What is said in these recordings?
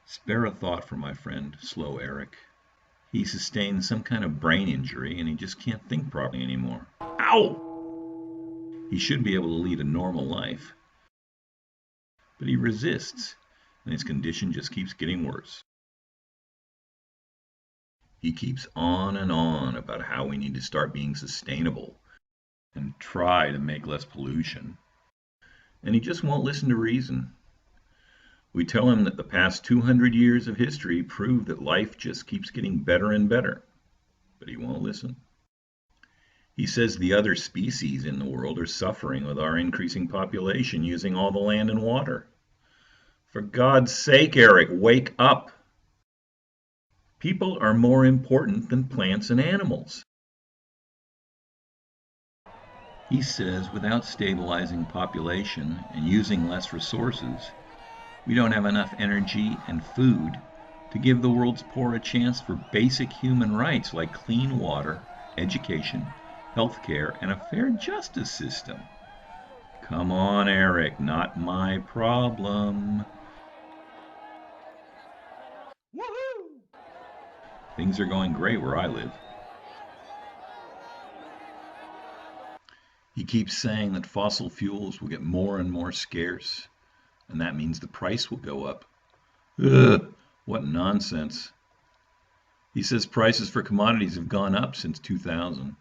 Spare a thought for my friend, Slow Eric. He sustained some kind of brain injury and he just can't think properly anymore. Ow! He should be able to lead a normal life. But he resists, and his condition just keeps getting worse. He keeps on and on about how we need to start being sustainable and try to make less pollution. And he just won't listen to reason. We tell him that the past 200 years of history prove that life just keeps getting better and better, but he won't listen. He says the other species in the world are suffering with our increasing population using all the land and water. For God's sake, Eric, wake up. People are more important than plants and animals. He says without stabilizing population and using less resources, we don't have enough energy and food to give the world's poor a chance for basic human rights like clean water, education, healthcare, and a fair justice system. Come on, Eric, not my problem. Woohoo! Things are going great where I live. He keeps saying that fossil fuels will get more and more scarce, and that means the price will go up. Ugh, what nonsense. He says prices for commodities have gone up since 2000.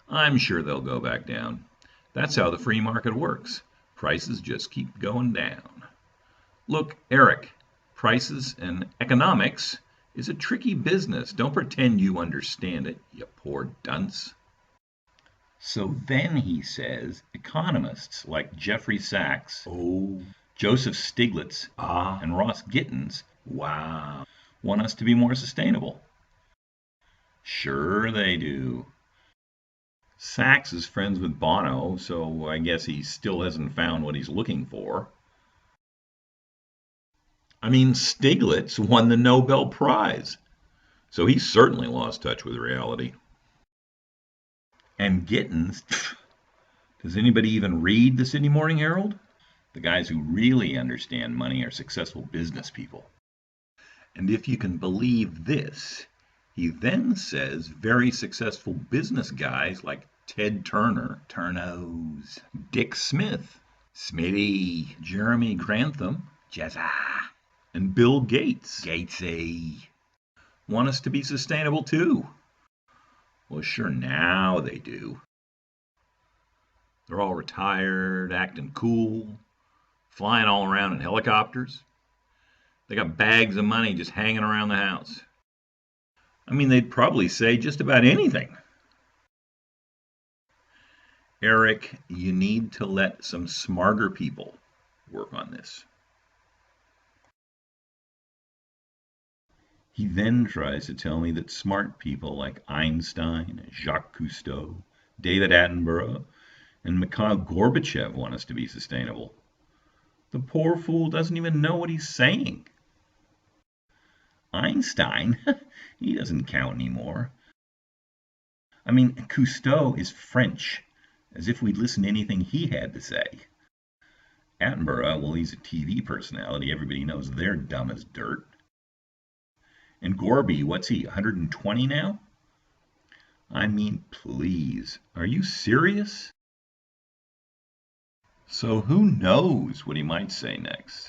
I'm sure they'll go back down. That's how the free market works. Prices just keep going down. Look, Eric, prices and economics is a tricky business. Don't pretend you understand it, you poor dunce. So then he says economists like Jeffrey Sachs, Joseph Stiglitz, and Ross Gittins, want us to be more sustainable. Sure they do. Sachs is friends with Bono, so I guess he still hasn't found what he's looking for. I mean, Stiglitz won the Nobel Prize, so he certainly lost touch with reality. And Gittins, does anybody even read the Sydney Morning Herald? The guys who really understand money are successful business people. And if you can believe this, he then says very successful business guys like Ted Turner, Turnos, Dick Smith, Smitty, Jeremy Grantham, Jezza, and Bill Gates, Gatesy, want us to be sustainable too. Well, sure, now they do. They're all retired, acting cool, flying all around in helicopters. They got bags of money just hanging around the house. I mean, they'd probably say just about anything. Eric, you need to let some smarter people work on this. He then tries to tell me that smart people like Einstein, Jacques Cousteau, David Attenborough, and Mikhail Gorbachev want us to be sustainable. The poor fool doesn't even know what he's saying. Einstein? He doesn't count anymore. I mean, Cousteau is French, as if we'd listen to anything he had to say. Attenborough, well, he's a TV personality. Everybody knows they're dumb as dirt. And Gorby, what's he, 120 now? I mean, please, are you serious? So who knows what he might say next?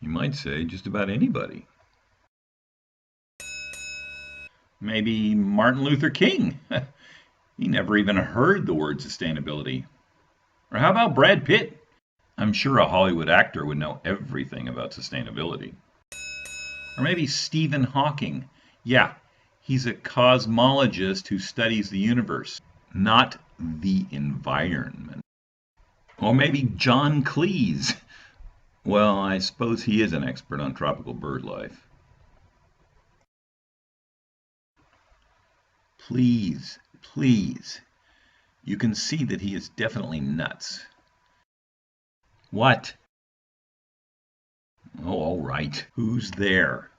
He might say just about anybody. Maybe Martin Luther King. He never even heard the word sustainability. Or how about Brad Pitt? I'm sure a Hollywood actor would know everything about sustainability. Or maybe Stephen Hawking. Yeah, he's a cosmologist who studies the universe, not the environment. Or maybe John Cleese. Well, I suppose he is an expert on tropical bird life. Please, please. You can see that he is definitely nuts. What? Oh, all right. Who's there?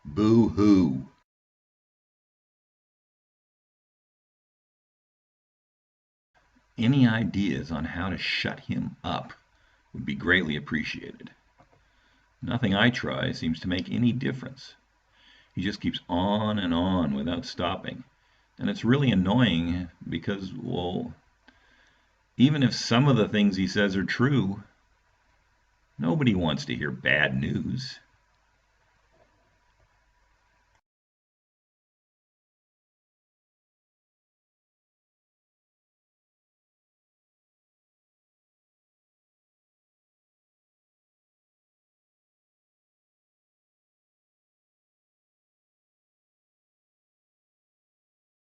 Boo-hoo. Any ideas on how to shut him up would be greatly appreciated. Nothing I try seems to make any difference. He just keeps on and on without stopping. And it's really annoying because, well, even if some of the things he says are true, nobody wants to hear bad news.